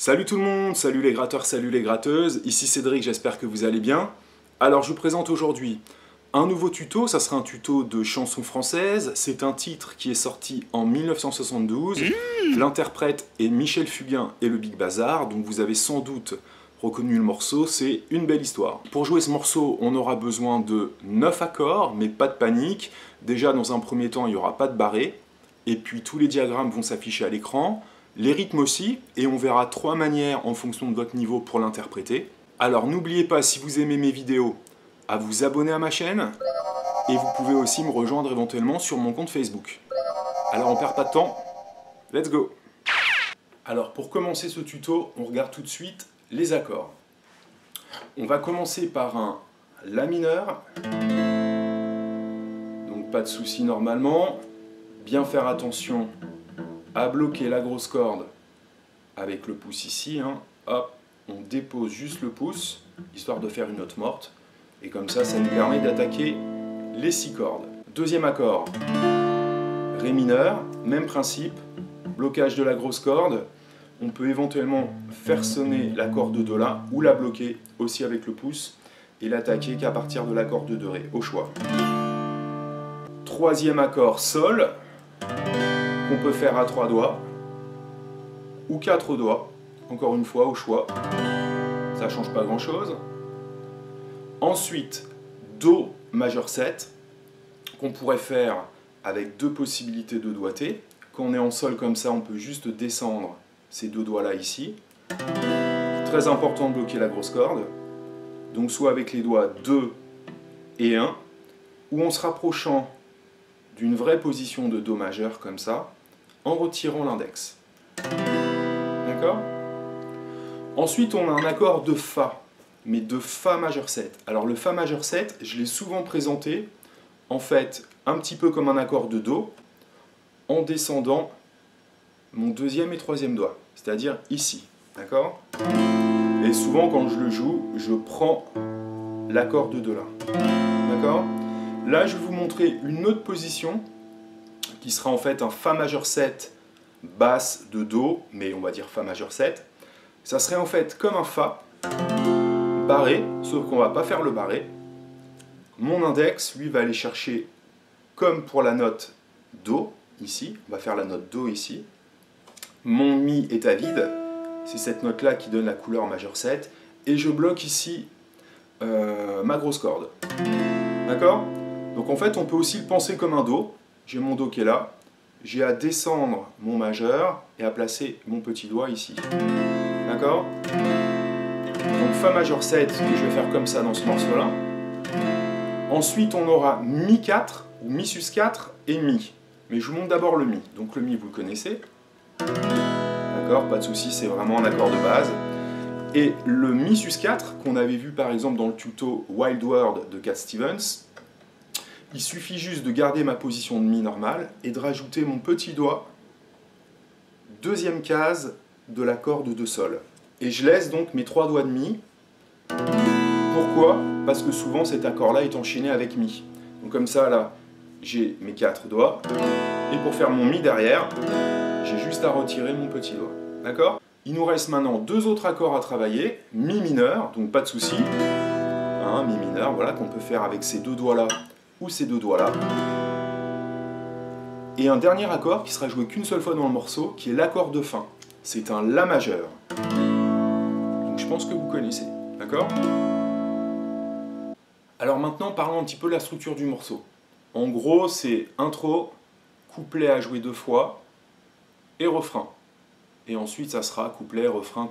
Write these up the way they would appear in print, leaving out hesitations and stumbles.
Salut tout le monde, salut les gratteurs, salut les gratteuses, ici Cédric, j'espère que vous allez bien. Alors je vous présente aujourd'hui un nouveau tuto, ça sera un tuto de chansons françaises, c'est un titre qui est sorti en 1972, l'interprète est Michel Fugain et le Big Bazar, donc vous avez sans doute reconnu le morceau, c'est Une belle histoire. Pour jouer ce morceau, on aura besoin de 9 accords, mais pas de panique, déjà dans un premier temps il n'y aura pas de barré, et puis tous les diagrammes vont s'afficher à l'écran, les rythmes aussi, et on verra 3 manières en fonction de votre niveau pour l'interpréter. Alors n'oubliez pas, si vous aimez mes vidéos, à vous abonner à ma chaîne, et vous pouvez aussi me rejoindre éventuellement sur mon compte Facebook. Alors on perd pas de temps, let's go! Alors pour commencer ce tuto, on regarde tout de suite les accords. On va commencer par un La mineur, donc pas de souci normalement, bien faire attention à bloquer la grosse corde avec le pouce ici, hein. Hop, on dépose juste le pouce, histoire de faire une note morte, et comme ça, ça nous permet d'attaquer les 6 cordes. Deuxième accord, Ré mineur, même principe, blocage de la grosse corde, on peut éventuellement faire sonner la corde de La, ou la bloquer aussi avec le pouce, et l'attaquer qu'à partir de la corde de Ré, au choix. Troisième accord, Sol, qu'on peut faire à 3 doigts ou 4 doigts, encore une fois au choix, ça change pas grand chose. Ensuite, Do majeur 7, qu'on pourrait faire avec 2 possibilités de doigté. Quand on est en Sol comme ça, on peut juste descendre ces 2 doigts là ici. Très important de bloquer la grosse corde, donc soit avec les doigts 2 et 1, ou en se rapprochant d'une vraie position de Do majeur comme ça, en retirant l'index. D'accord? Ensuite, on a un accord de Fa, mais de Fa majeur 7. Alors le Fa majeur 7, je l'ai souvent présenté, en fait, un petit peu comme un accord de Do, en descendant mon deuxième et troisième doigt, c'est-à-dire ici. D'accord? Et souvent, quand je le joue, je prends l'accord de Do là. D'accord? Là, je vais vous montrer une autre position, qui sera en fait un Fa majeur 7 basse de Do, mais on va dire Fa majeur 7. Ça serait en fait comme un Fa barré, sauf qu'on va pas faire le barré. Mon index, lui, va aller chercher, comme pour la note Do, ici, on va faire la note Do ici. Mon Mi est à vide, c'est cette note-là qui donne la couleur majeur 7, et je bloque ici ma grosse corde. D'accord? Donc en fait, on peut aussi le penser comme un Do. J'ai mon Do qui est là, j'ai à descendre mon majeur et à placer mon petit doigt ici. D'accord? Donc Fa majeur 7, que je vais faire comme ça dans ce morceau-là. Ensuite, on aura Mi 4, ou Mi sus 4 et Mi. Mais je vous montre d'abord le Mi. Donc le Mi, vous le connaissez. D'accord? Pas de souci, c'est vraiment un accord de base. Et le Mi sus 4, qu'on avait vu par exemple dans le tuto Wild World de Cat Stevens, il suffit juste de garder ma position de Mi normale et de rajouter mon petit doigt, deuxième case de la corde de Sol. Et je laisse donc mes 3 doigts de Mi. Pourquoi? Parce que souvent cet accord-là est enchaîné avec Mi. Donc comme ça, là, j'ai mes 4 doigts. Et pour faire mon Mi derrière, j'ai juste à retirer mon petit doigt. D'accord? Il nous reste maintenant 2 autres accords à travailler. Mi mineur, donc pas de souci. Mi mineur, voilà, qu'on peut faire avec ces 2 doigts-là ou ces 2 doigts là. Et un dernier accord qui sera joué qu'une seule fois dans le morceau, qui est l'accord de fin. C'est un La majeur. Donc je pense que vous connaissez, d'accord? Alors maintenant, parlons un petit peu de la structure du morceau. En gros, c'est intro, couplet à jouer 2 fois, et refrain. Et ensuite, ça sera couplet, refrain,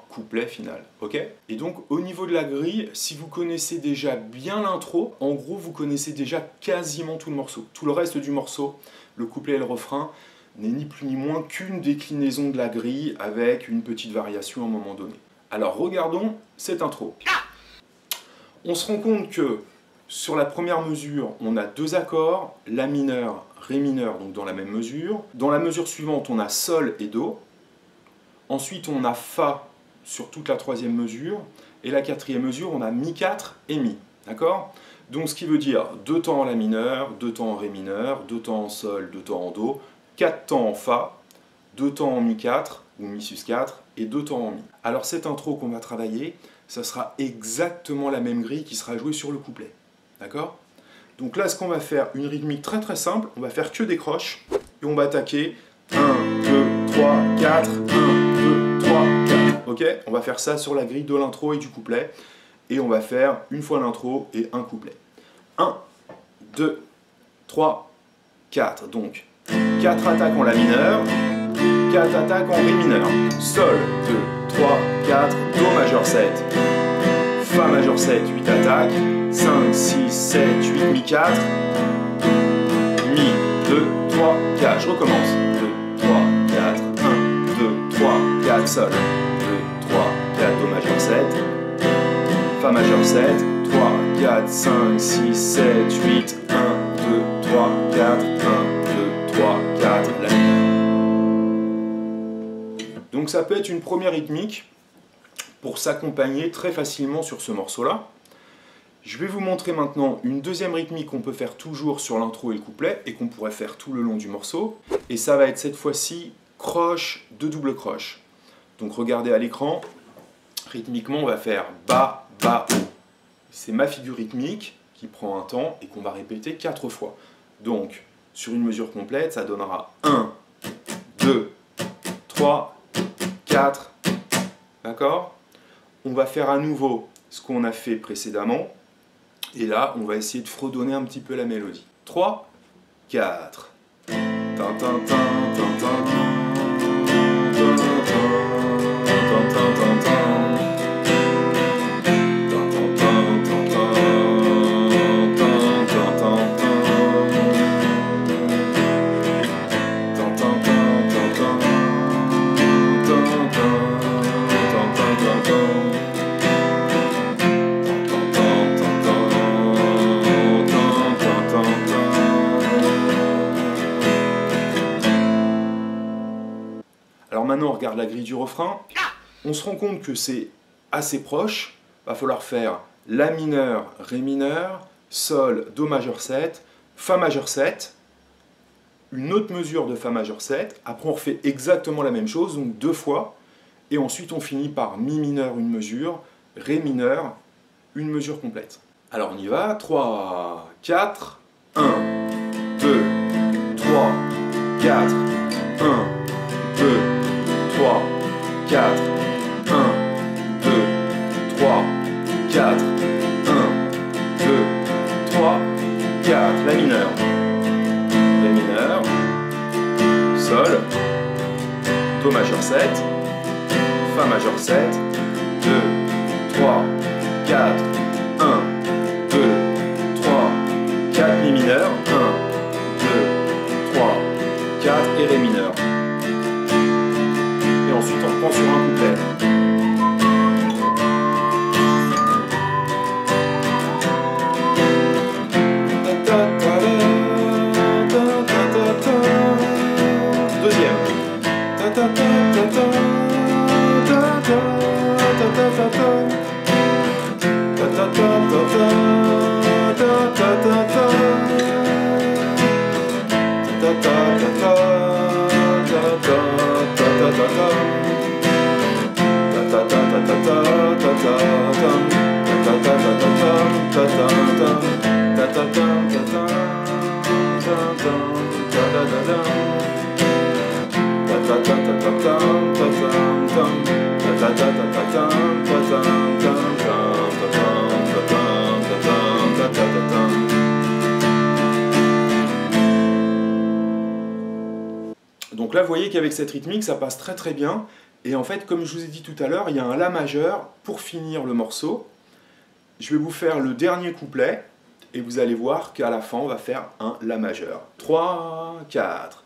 couplet final. Ok? Et donc, au niveau de la grille, si vous connaissez déjà bien l'intro, en gros, vous connaissez déjà quasiment tout le morceau. Tout le reste du morceau, le couplet et le refrain, n'est ni plus ni moins qu'une déclinaison de la grille avec une petite variation à un moment donné. Alors, regardons cette intro. On se rend compte que sur la première mesure, on a 2 accords, La mineur, Ré mineur, donc dans la même mesure. Dans la mesure suivante, on a Sol et Do. Ensuite, on a Fa sur toute la 3e mesure. Et la 4e mesure, on a Mi 4 et Mi. D'accord? Donc, ce qui veut dire 2 temps en La mineur, 2 temps en Ré mineur, 2 temps en Sol, 2 temps en Do, 4 temps en Fa, 2 temps en Mi 4 ou Mi sus 4 et 2 temps en mi. Alors cette intro qu'on va travailler, ça sera exactement la même grille qui sera jouée sur le couplet. D'accord? Donc là, ce qu'on va faire, une rythmique très très simple, on va faire que des croches, et on va attaquer 1, 2, 3, 4, 1, 2, 3, 4. Ok? On va faire ça sur la grille de l'intro et du couplet, et on va faire une fois l'intro et un couplet. 1, 2, 3, 4. Donc, 4 attaques en La mineur, 4 attaques en Ré mineur. Sol, 2, 3, 4, Do majeur 7, Fa majeur 7, 8 attaques, 5, 6, 7, 8, Mi 4, Mi, 2, 3, 4. Je recommence. 2, 3, 4, 1, 2, 3, 4, Sol, 2, 3, 4, Do majeur 7, Fa majeur 7, 3, 4, 5, 6, 7, 8, 1, 2, 3, 4, 1, 2, 3, 4, La mineur. Donc ça peut être une première rythmique pour s'accompagner très facilement sur ce morceau-là. Je vais vous montrer maintenant une deuxième rythmique qu'on peut faire toujours sur l'intro et le couplet et qu'on pourrait faire tout le long du morceau. Et ça va être cette fois-ci croche de double croche. Donc regardez à l'écran, rythmiquement on va faire bas, bas, haut. C'est ma figure rythmique qui prend un temps et qu'on va répéter 4 fois. Donc sur une mesure complète, ça donnera 1, 2, 3, 4, d'accord? On va faire à nouveau ce qu'on a fait précédemment, et là, on va essayer de fredonner un petit peu la mélodie. 3, 4. Alors maintenant, on regarde la grille du refrain. On se rend compte que c'est assez proche. Il va falloir faire La mineur, Ré mineur, Sol, Do majeur 7, Fa majeur 7, une autre mesure de Fa majeur 7. Après, on refait exactement la même chose, donc 2 fois. Et ensuite, on finit par Mi mineur, une mesure, Ré mineur, une mesure complète. Alors on y va. 3, 4, 1, 2, 3, 4, 1, 2, 3, 4, 1, 2, 3, 4, 1, 2, 3, 4, La mineur, Ré mineur, Sol, Do majeur 7, Fa majeur 7, 2, 3, 4, 1, 2, 3, 4, Mi mineur, 1, 2, 3, 4 et Ré mineur. Ensuite, on reprend sur un couplet. Deuxième. Donc là, vous voyez qu'avec cette rythmique, ça passe très très bien. Et en fait, comme je vous ai dit tout à l'heure, il y a un La majeur pour finir le morceau. Je vais vous faire le dernier couplet, et vous allez voir qu'à la fin, on va faire un La majeur. 3, 4.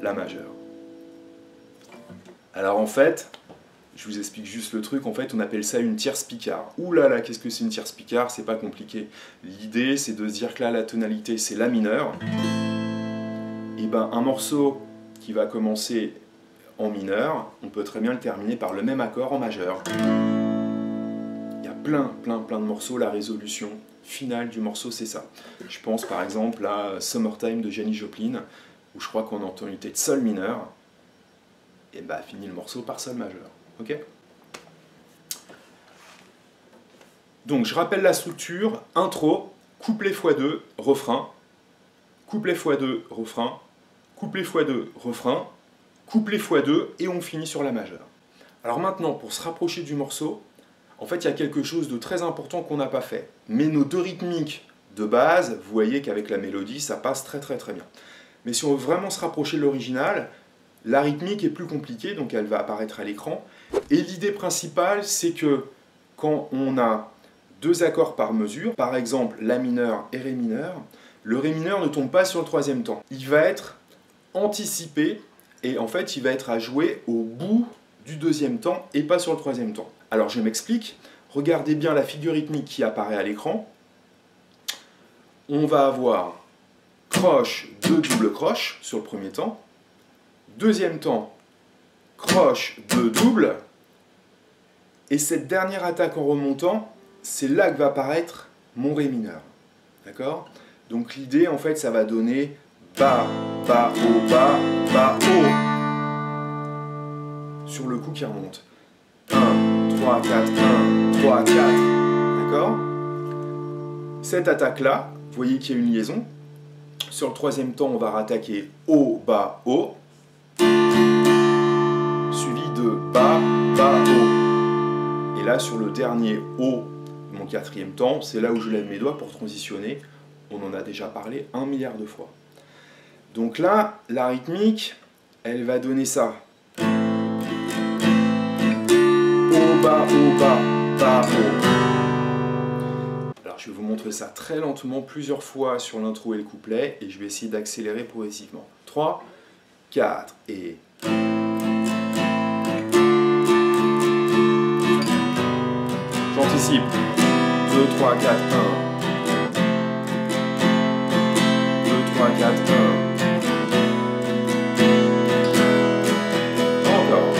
La majeur. Alors en fait, je vous explique juste le truc, en fait on appelle ça une tierce picard. Ouh là là, qu'est-ce que c'est une tierce picard? C'est pas compliqué. L'idée c'est de se dire que là la tonalité c'est La mineur. Et ben un morceau qui va commencer en mineur, on peut très bien le terminer par le même accord en majeur. Il y a plein de morceaux, la résolution finale du morceau c'est ça. Je pense par exemple à Summertime de Janis Joplin, où je crois qu'on entend une tonalité de sol mineur, et bah finit le morceau par sol majeur. Ok ? Donc je rappelle la structure, intro, couplet x2, refrain, couplet x2, refrain, couplet x2, refrain, couplet x2, et on finit sur la majeure. Alors maintenant, pour se rapprocher du morceau, en fait il y a quelque chose de très important qu'on n'a pas fait. Mais nos deux rythmiques de base, vous voyez qu'avec la mélodie, ça passe très bien. Mais si on veut vraiment se rapprocher de l'original, la rythmique est plus compliquée, donc elle va apparaître à l'écran. Et l'idée principale, c'est que quand on a deux accords par mesure, par exemple La mineur et Ré mineur, le Ré mineur ne tombe pas sur le troisième temps. Il va être anticipé et en fait il va être à jouer au bout du deuxième temps et pas sur le troisième temps. Alors je m'explique, regardez bien la figure rythmique qui apparaît à l'écran. On va avoir croche, deux double croche sur le premier temps, deuxième temps, croche, deux double, et cette dernière attaque en remontant, c'est là que va apparaître mon Ré mineur. D'accord ? Donc l'idée, en fait, ça va donner bas, bas, haut, bas, bas, haut. Sur le coup qui remonte. 1, 3, 4, 1, 3, 4. D'accord ? Cette attaque-là, vous voyez qu'il y a une liaison. Sur le troisième temps, on va rattaquer haut, bas, haut. Suivi de bas, bas, haut. Et là, sur le dernier haut, mon quatrième temps, c'est là où je lève mes doigts pour transitionner. On en a déjà parlé 1 milliard de fois. Donc là, la rythmique, elle va donner ça. Haut, bas, bas, haut. Alors je vais vous montrer ça très lentement, plusieurs fois sur l'intro et le couplet, et je vais essayer d'accélérer progressivement. 3, 4 et... J'anticipe. 2, 3, 4, 1. 2, 3, 4, 1. Encore.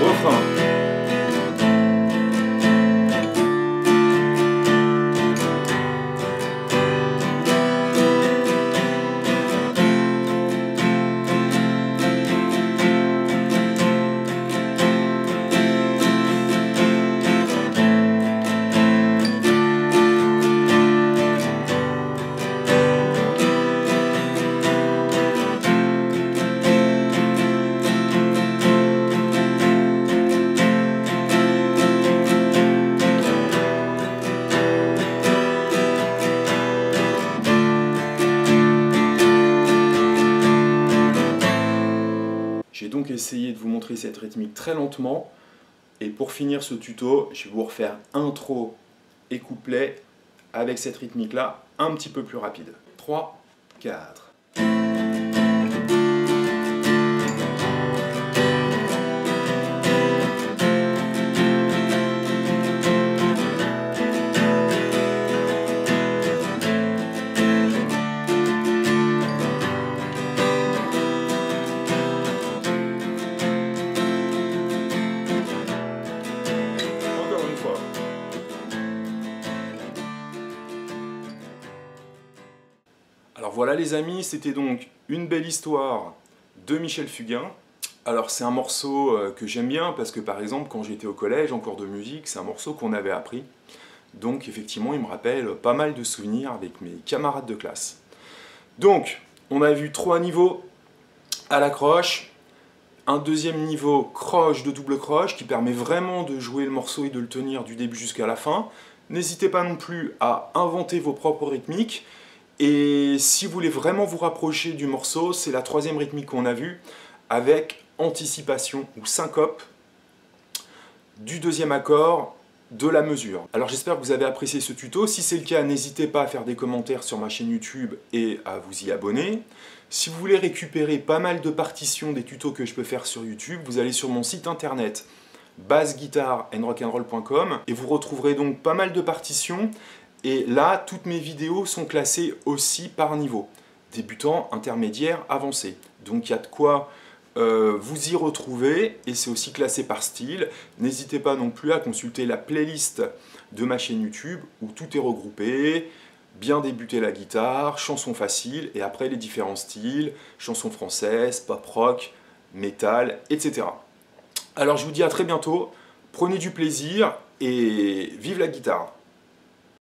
Refrain. J'ai donc essayé de vous montrer cette rythmique très lentement. Et pour finir ce tuto, je vais vous refaire intro et couplet avec cette rythmique-là, un petit peu plus rapide. 3, 4. Alors voilà les amis, c'était donc une belle histoire de Michel Fugain. Alors c'est un morceau que j'aime bien parce que par exemple quand j'étais au collège en cours de musique, c'est un morceau qu'on avait appris. Donc effectivement il me rappelle pas mal de souvenirs avec mes camarades de classe. Donc on a vu 3 niveaux à la croche, un deuxième niveau croche de double croche qui permet vraiment de jouer le morceau et de le tenir du début jusqu'à la fin. N'hésitez pas non plus à inventer vos propres rythmiques. Et si vous voulez vraiment vous rapprocher du morceau, c'est la 3e rythmique qu'on a vue, avec anticipation ou syncope du 2e accord de la mesure. Alors j'espère que vous avez apprécié ce tuto. Si c'est le cas, n'hésitez pas à faire des commentaires sur ma chaîne YouTube et à vous y abonner. Si vous voulez récupérer pas mal de partitions des tutos que je peux faire sur YouTube, vous allez sur mon site internet bassguitareandrockandroll.com et vous retrouverez donc pas mal de partitions. Et là, toutes mes vidéos sont classées aussi par niveau, débutant, intermédiaire, avancé. Donc il y a de quoi vous y retrouver, et c'est aussi classé par style. N'hésitez pas non plus à consulter la playlist de ma chaîne YouTube où tout est regroupé, bien débuter la guitare, chansons faciles, et après les différents styles, chansons françaises, pop rock, métal, etc. Alors je vous dis à très bientôt, prenez du plaisir et vive la guitare!